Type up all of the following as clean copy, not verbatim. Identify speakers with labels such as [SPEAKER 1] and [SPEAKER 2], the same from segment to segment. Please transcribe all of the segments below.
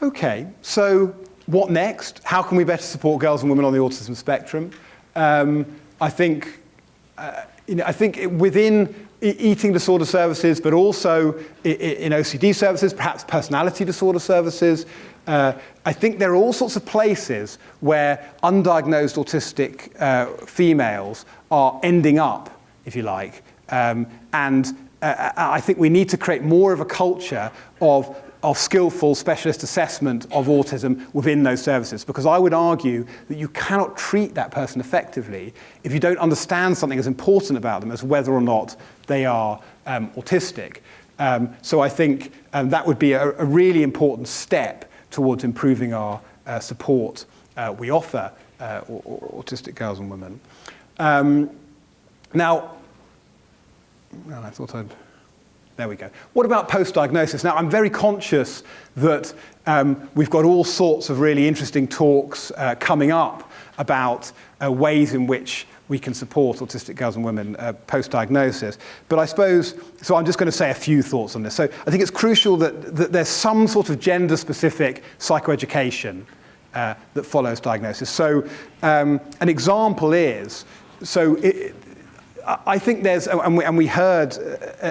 [SPEAKER 1] Okay, so what next? How can we better support girls and women on the autism spectrum? I think within eating disorder services, but also in OCD services, perhaps personality disorder services, I think there are all sorts of places where undiagnosed autistic females are ending up, if you like, and I think we need to create more of a culture of skillful specialist assessment of autism within those services, because I would argue that you cannot treat that person effectively if you don't understand something as important about them as whether or not they are autistic. So I think that would be a really important step towards improving our support we offer autistic girls and women. Now, I thought I'd... There we go. What about post-diagnosis? Now, I'm very conscious that we've got all sorts of really interesting talks coming up about ways in which we can support autistic girls and women post-diagnosis. But I suppose, so I'm just going to say a few thoughts on this. So I think it's crucial that there's some sort of gender-specific psychoeducation that follows diagnosis. So an example is, I think there's, and we heard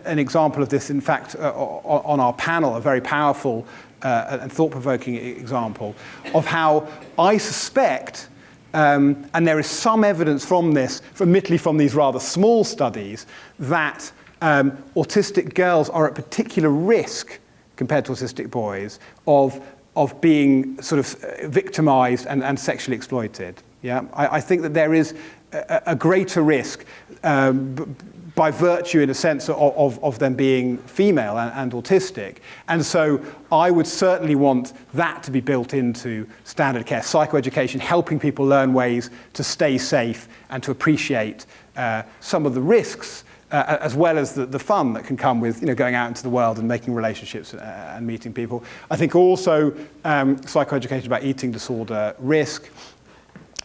[SPEAKER 1] an example of this, in fact, on our panel, a very powerful and thought-provoking example of how I suspect, and there is some evidence from this, admittedly from these rather small studies, that autistic girls are at particular risk compared to autistic boys of being sort of victimized and sexually exploited. Yeah, I think that there is a greater risk by virtue, in a sense, of them being female and autistic. And so I would certainly want that to be built into standard care, psychoeducation, helping people learn ways to stay safe and to appreciate some of the risks as well as the fun that can come with going out into the world and making relationships and meeting people. I think also psychoeducation about eating disorder risk.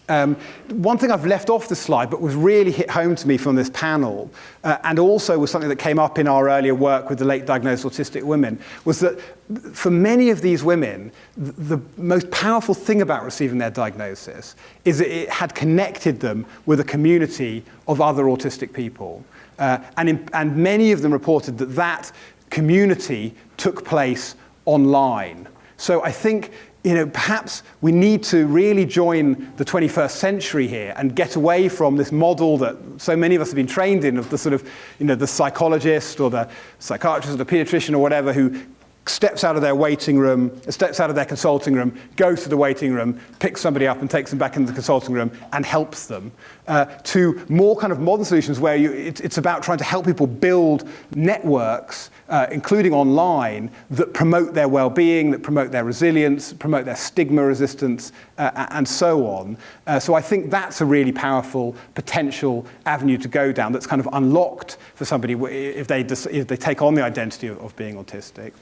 [SPEAKER 1] One thing I've left off the slide, but was really hit home to me from this panel, and also was something that came up in our earlier work with the late diagnosed autistic women, was that for many of these women, the most powerful thing about receiving their diagnosis is that it had connected them with a community of other autistic people. And many of them reported that community took place online. So I think perhaps we need to really join the 21st century here and get away from this model that so many of us have been trained in of the sort of, the psychologist or the psychiatrist or the pediatrician or whatever who steps out of their waiting room, steps out of their consulting room, goes to the waiting room, picks somebody up and takes them back into the consulting room and helps them, to more kind of modern solutions where it's about trying to help people build networks, including online, that promote their well-being, that promote their resilience, promote their stigma resistance, and so on. So I think that's a really powerful potential avenue to go down that's kind of unlocked for somebody if they take on the identity of being autistic.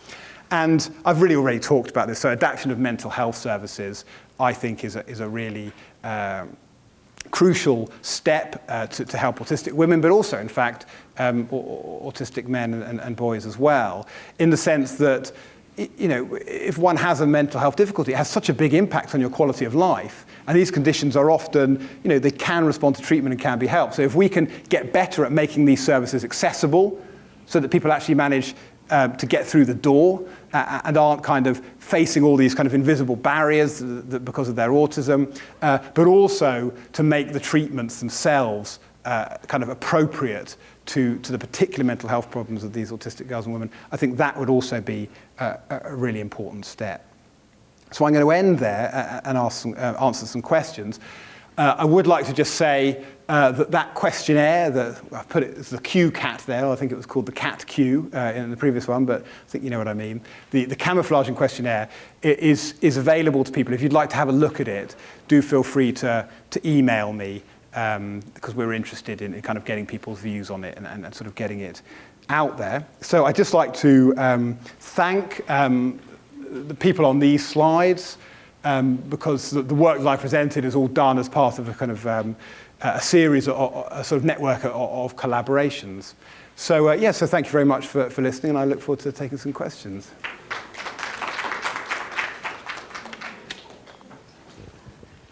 [SPEAKER 1] And I've really already talked about this. So adaptation of mental health services, I think, is a really crucial step to help autistic women, but also, in fact, autistic men and boys as well, in the sense that, if one has a mental health difficulty, it has such a big impact on your quality of life. And these conditions are often, they can respond to treatment and can be helped. So if we can get better at making these services accessible so that people actually manage to get through the door and aren't kind of facing all these kind of invisible barriers because of their autism, but also to make the treatments themselves kind of appropriate to the particular mental health problems of these autistic girls and women, I think that would also be a really important step. So I'm going to end there and answer some questions. I would like to just say that questionnaire, I've put it as the Q-cat there, I think it was called the cat Q in the previous one, but I think you know what I mean. The camouflaging questionnaire is available to people. If you'd like to have a look at it, do feel free to email me, because we're interested in kind of getting people's views on it and sort of getting it out there. So I'd just like to thank the people on these slides, because the work that I presented is all done as part of a kind of a series, or a sort of network of collaborations. So so thank you very much for listening, and I look forward to taking some questions.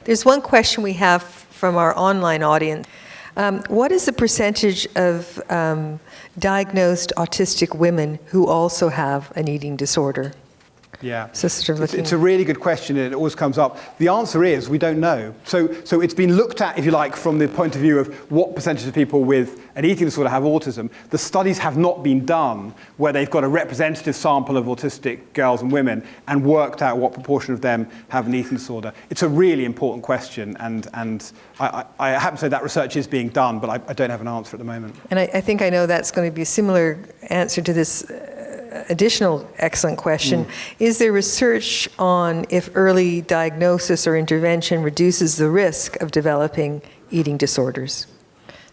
[SPEAKER 2] There's one question we have from our online audience. What is the percentage of diagnosed autistic women who also have an eating disorder?
[SPEAKER 1] Yeah,
[SPEAKER 2] so sort of
[SPEAKER 1] it's a really good question, and it always comes up. The answer is we don't know. So it's been looked at, if you like, from the point of view of what percentage of people with an eating disorder have autism. The studies have not been done where they've got a representative sample of autistic girls and women and worked out what proportion of them have an eating disorder. It's a really important question, and I happen to say that research is being done, but I don't have an answer at the moment.
[SPEAKER 2] And I think I know that's going to be a similar answer to this additional excellent question. Is there research on if early diagnosis or intervention reduces the risk of developing eating disorders?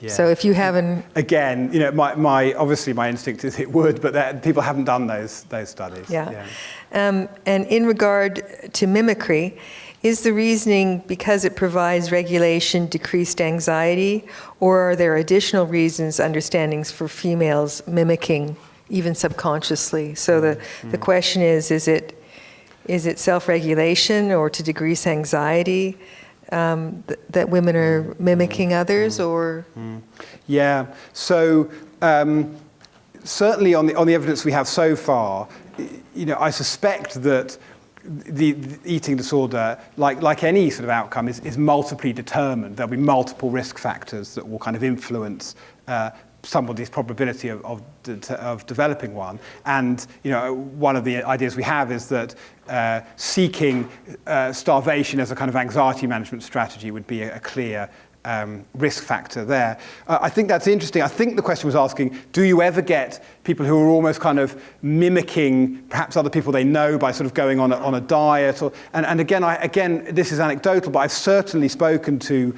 [SPEAKER 2] Yeah. So if you haven't...
[SPEAKER 1] Again, you know, obviously my instinct is it would, but people haven't done those studies.
[SPEAKER 2] Yeah. And in regard to mimicry, is the reasoning because it provides regulation, decreased anxiety, or are there additional reasons, understandings for females mimicking even subconsciously? So the question is it self-regulation or to decrease anxiety that women are mimicking others, or?
[SPEAKER 1] Yeah, so certainly on the evidence we have so far, you know, I suspect that the eating disorder, like any sort of outcome, is multiply determined. There'll be multiple risk factors that will kind of influence somebody's probability of developing one. And you know, one of the ideas we have is that seeking starvation as a kind of anxiety management strategy would be a clear risk factor there. I think that's interesting. I think the question was asking, do you ever get people who are almost kind of mimicking perhaps other people they know by sort of going on a diet? And again, this is anecdotal, but I've certainly spoken to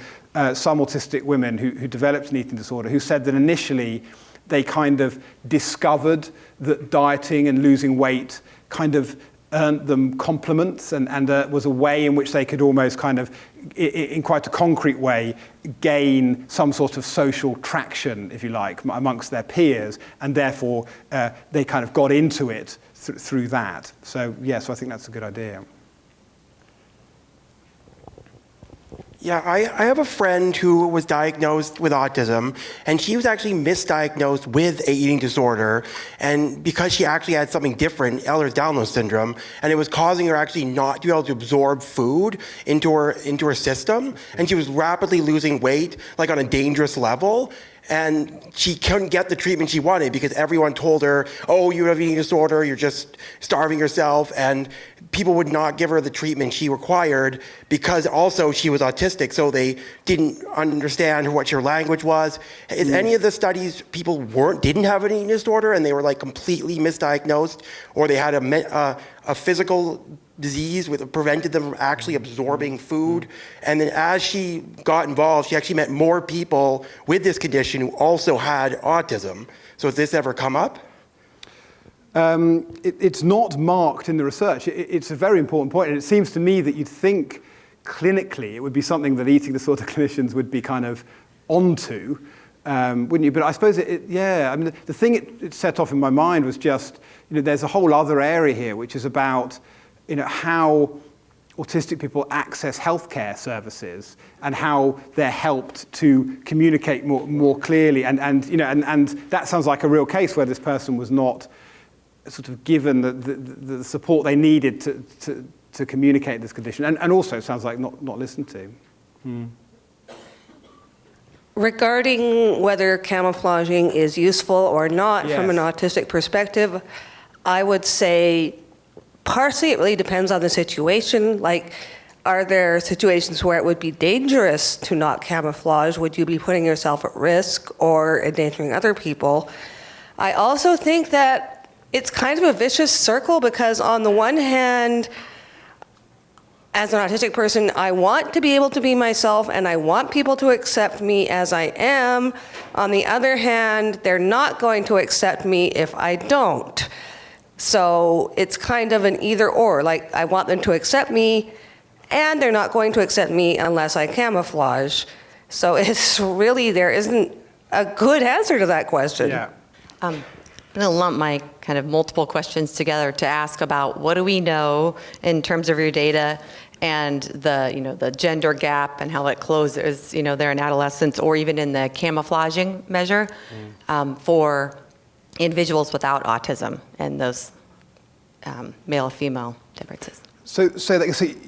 [SPEAKER 1] some autistic women who developed an eating disorder who said that initially they kind of discovered that dieting and losing weight kind of earned them compliments and was a way in which they could almost kind of, in quite a concrete way, gain some sort of social traction, if you like, amongst their peers, and therefore they kind of got into it through that. So yes, I think that's a good idea.
[SPEAKER 3] Yeah, I have a friend who was diagnosed with autism, and she was actually misdiagnosed with an eating disorder, and because she actually had something different, Ehlers-Danlos syndrome, and it was causing her actually not to be able to absorb food into her system, and she was rapidly losing weight, like on a dangerous level. And she couldn't get the treatment she wanted because everyone told her, oh, you have an eating disorder, you're just starving yourself. And people would not give her the treatment she required because also she was autistic, so they didn't understand what her language was. In any of the studies, people didn't have an eating disorder and they were like completely misdiagnosed, or they had a physical disease that prevented them from actually absorbing food. And then as she got involved, she actually met more people with this condition who also had autism. So has this ever come up?
[SPEAKER 1] It's not marked in the research. It's a very important point, and it seems to me that you'd think clinically it would be something that eating disorder clinicians would be kind of onto, wouldn't you? But I suppose I mean, the thing it set off in my mind was just, you know, there's a whole other area here which is about, you know, how autistic people access healthcare services and how they're helped to communicate more clearly. And you know, and that sounds like a real case where this person was not sort of given the support they needed to communicate this condition, and also sounds like not listened to.
[SPEAKER 4] Regarding whether camouflaging is useful or not, yes, from an autistic perspective, I would say partially it really depends on the situation. Like, are there situations where it would be dangerous to not camouflage? Would you be putting yourself at risk or endangering other people? I also think that it's kind of a vicious circle because on the one hand, as an autistic person, I want to be able to be myself and I want people to accept me as I am. On the other hand, they're not going to accept me if I don't. So it's kind of an either or, like I want them to accept me and they're not going to accept me unless I camouflage. So it's really, there isn't a good answer to that question.
[SPEAKER 1] Yeah.
[SPEAKER 5] I'm going to lump my kind of multiple questions together to ask about what do we know in terms of your data and the gender gap and how it closes, they're in adolescence, or even in the camouflaging measure for individuals without autism and those male-female differences.
[SPEAKER 1] So are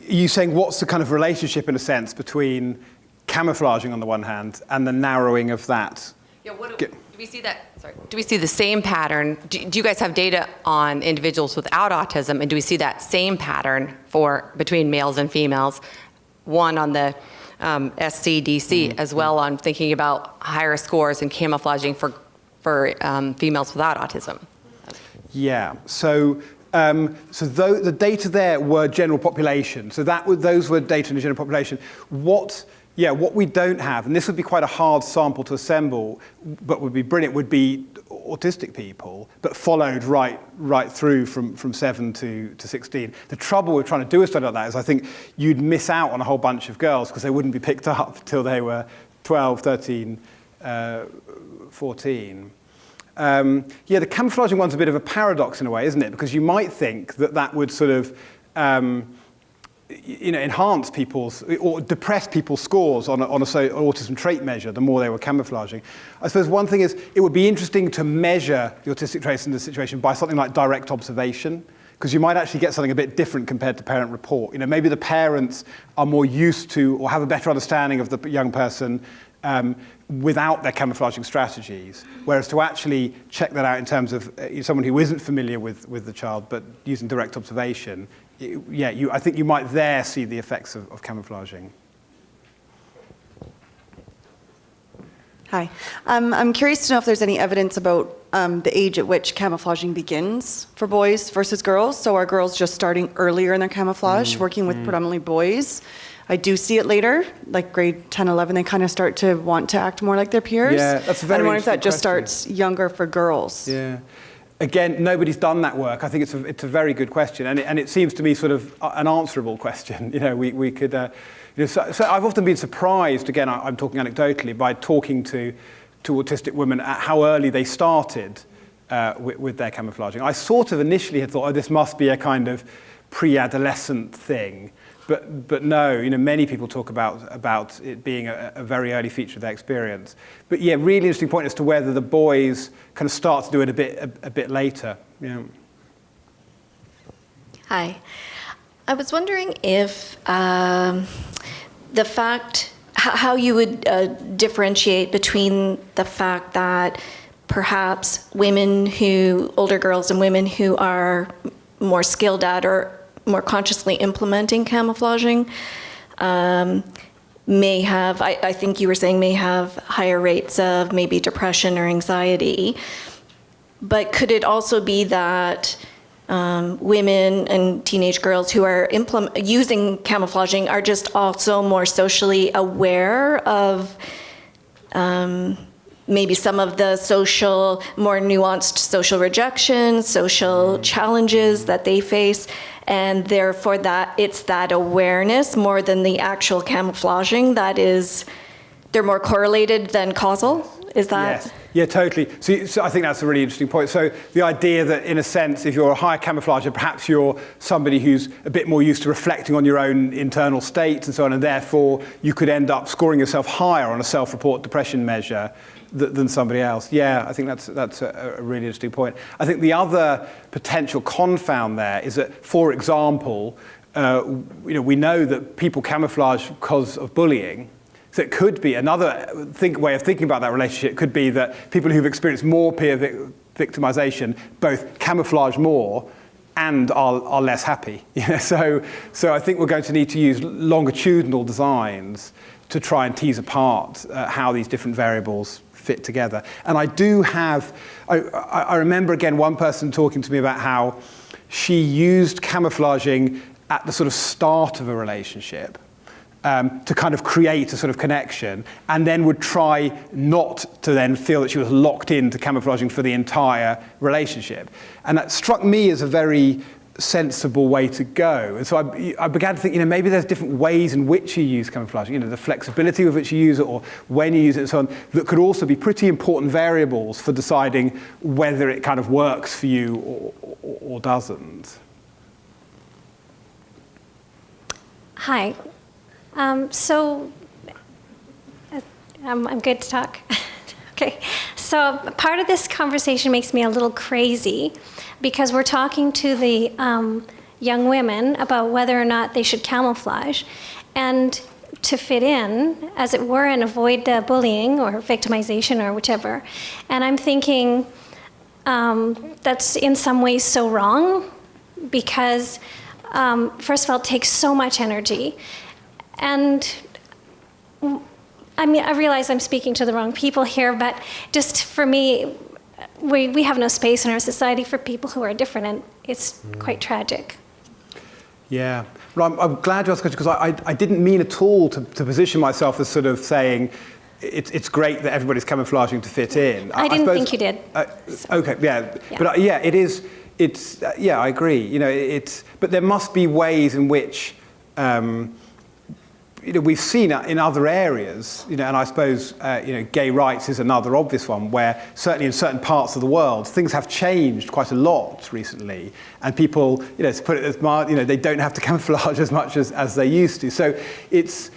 [SPEAKER 1] you saying what's the kind of relationship, in a sense, between camouflaging on the one hand and the narrowing of that?
[SPEAKER 5] Yeah, do we see that? Sorry. Do we see the same pattern? Do you guys have data on individuals without autism, and do we see that same pattern between males and females? One on the SCDC, as well on thinking about higher scores and camouflaging for females without autism.
[SPEAKER 1] Yeah. So the data there were general population. So those were data in the general population. What we don't have, and this would be quite a hard sample to assemble, but would be brilliant, would be autistic people, but followed right through from 7 to 16. The trouble with trying to do a study like that is I think you'd miss out on a whole bunch of girls because they wouldn't be picked up till they were 12, 13, 14. The camouflaging one's a bit of a paradox in a way, isn't it? Because you might think that would sort of enhance people's or depress people's scores on an autism trait measure the more they were camouflaging. I suppose one thing is it would be interesting to measure the autistic traits in this situation by something like direct observation, because you might actually get something a bit different compared to parent report. Maybe the parents are more used to or have a better understanding of the young person without their camouflaging strategies, whereas to actually check that out in terms of someone who isn't familiar with the child but using direct observation, I think you might there see the effects of camouflaging.
[SPEAKER 6] Hi. I'm curious to know if there's any evidence about the age at which camouflaging begins for boys versus girls. So are girls just starting earlier in their camouflage, working with predominantly boys? I do see it later, like grade 10, 11, they kind of start to want to act more like their peers.
[SPEAKER 1] Yeah, that's a very
[SPEAKER 6] I wonder if that just
[SPEAKER 1] question.
[SPEAKER 6] starts younger for girls.
[SPEAKER 1] Yeah. Again, nobody's done that work. I think it's a very good question, and it seems to me sort of an answerable question. We could. So I've often been surprised. Again, I'm talking anecdotally by talking to autistic women at how early they started with their camouflaging. I sort of initially had thought, this must be a kind of pre-adolescent thing. But no, many people talk about it being a very early feature of their experience. But yeah, really interesting point as to whether the boys kind of start to do it a bit later. Yeah.
[SPEAKER 7] Hi. I was wondering if the fact, how you would differentiate between the fact that perhaps older girls and women who are more skilled at or more consciously implementing camouflaging may have, I think you were saying, may have higher rates of maybe depression or anxiety. But could it also be that women and teenage girls who are using camouflaging are just also more socially aware of maybe some of the more nuanced social rejection, social challenges that they face, and therefore it's that awareness more than the actual camouflaging they're more correlated than causal? Is that?
[SPEAKER 1] Yes. Yeah, totally. So I think that's a really interesting point. So the idea that, in a sense, if you're a higher camouflager, perhaps you're somebody who's a bit more used to reflecting on your own internal states and so on, and therefore you could end up scoring yourself higher on a self-report depression measure than somebody else. Yeah, I think that's a really interesting point. I think the other potential confound there is that, for example, we know that people camouflage because of bullying. So it could be another way of thinking about that relationship could be that people who've experienced more peer victimization both camouflage more and are less happy. So I think we're going to need to use longitudinal designs to try and tease apart how these different variables fit together. And I remember again one person talking to me about how she used camouflaging at the sort of start of a relationship to kind of create a sort of connection, and then would try not to then feel that she was locked into camouflaging for the entire relationship. And that struck me as a very sensible way to go. And so I began to think, maybe there's different ways in which you use camouflaging, the flexibility with which you use it or when you use it and so on, that could also be pretty important variables for deciding whether it kind of works for you or doesn't.
[SPEAKER 8] Hi. I'm good to talk. Okay. So part of this conversation makes me a little crazy because we're talking to the young women about whether or not they should camouflage and to fit in, as it were, and avoid bullying or victimization or whichever. And I'm thinking that's in some ways so wrong because, first of all, it takes so much energy. And I mean, I realize I'm speaking to the wrong people here, but just for me, we have no space in our society for people who are different, and it's quite tragic.
[SPEAKER 1] Yeah. Well, I'm glad you asked the question because I didn't mean at all to position myself as sort of saying it's great that everybody's camouflaging to fit in.
[SPEAKER 8] I didn't think you did.
[SPEAKER 1] Okay, yeah. But it is, I agree. You know, but there must be ways in which, we've seen in other areas, and I suppose, gay rights is another obvious one where certainly in certain parts of the world, things have changed quite a lot recently. And people, to put it as they don't have to camouflage as much as they used to. So it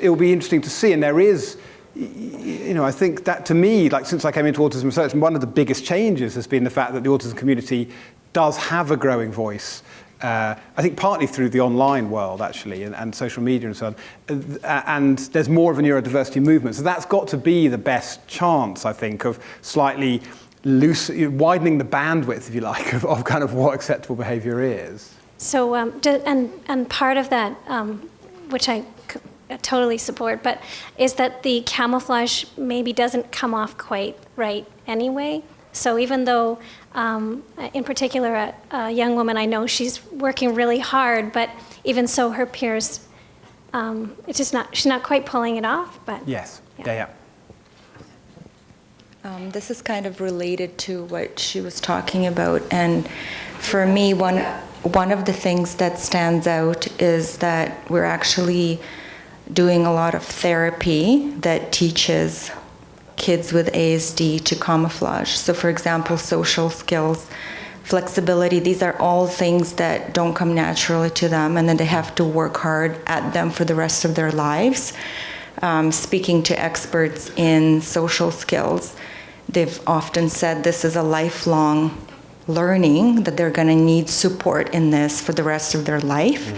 [SPEAKER 1] will be interesting to see. And there is, I think that to me, like since I came into autism research, one of the biggest changes has been the fact that the autism community does have a growing voice. I think partly through the online world, actually, and social media and so on. And there's more of a neurodiversity movement. So that's got to be the best chance, I think, of slightly widening the bandwidth, if you like, of kind of what acceptable behavior is.
[SPEAKER 8] So, and part of that, which I totally support, but is that the camouflage maybe doesn't come off quite right anyway. So even though, in particular, a young woman I know, she's working really hard, but even so, her peers, it's just she's not quite pulling it off. But
[SPEAKER 1] yes, yeah.
[SPEAKER 9] This is kind of related to what she was talking about, and for me, one of the things that stands out is that we're actually doing a lot of therapy that teaches kids with ASD to camouflage. So for example, social skills, flexibility, these are all things that don't come naturally to them, and then they have to work hard at them for the rest of their lives. Speaking to experts in social skills, they've often said this is a lifelong learning, that they're going to need support in this for the rest of their life.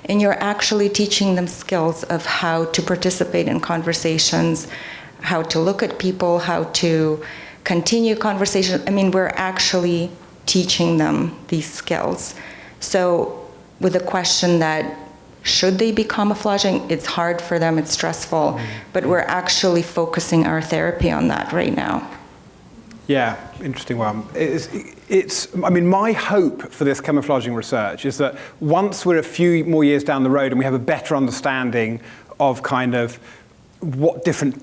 [SPEAKER 9] And you're actually teaching them skills of how to participate in conversations, how to look at people, how to continue conversations. I mean, we're actually teaching them these skills. So with the question that should they be camouflaging, it's hard for them, it's stressful, but we're actually focusing our therapy on that right now.
[SPEAKER 1] Yeah, interesting one. I mean, my hope for this camouflaging research is that once we're a few more years down the road and we have a better understanding of kind of what different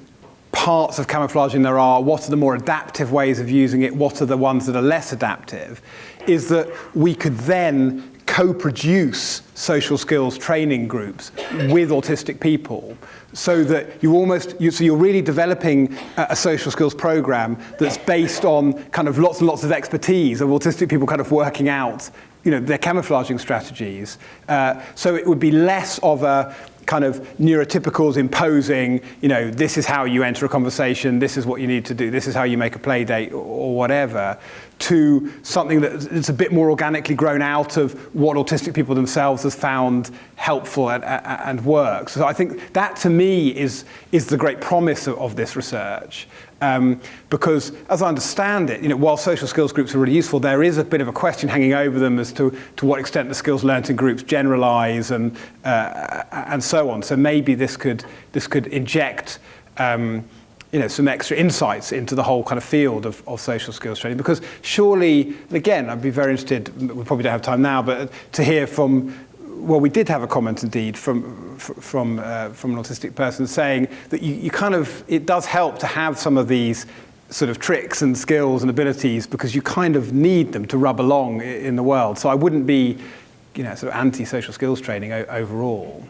[SPEAKER 1] parts of camouflaging there are, what are the more adaptive ways of using it, what are the ones that are less adaptive, is that we could then co-produce social skills training groups with autistic people, so that you're really developing a social skills program that's based on kind of lots and lots of expertise of autistic people kind of working out, their camouflaging strategies. So it would be less of a kind of neurotypicals imposing, this is how you enter a conversation, this is what you need to do, this is how you make a play date or whatever, to something that's a bit more organically grown out of what autistic people themselves have found helpful and works. So I think that to me is the great promise of this research. Because as I understand it, while social skills groups are really useful, there is a bit of a question hanging over them as to what extent the skills learnt in groups generalize and so on. So maybe this could inject some extra insights into the whole kind of field of social skills training. Because surely, again, I'd be very interested, we probably don't have time now, but to hear from, well, we did have a comment indeed from an autistic person saying that you kind of, it does help to have some of these sort of tricks and skills and abilities because you kind of need them to rub along in the world. So I wouldn't be, sort of anti-social skills training overall.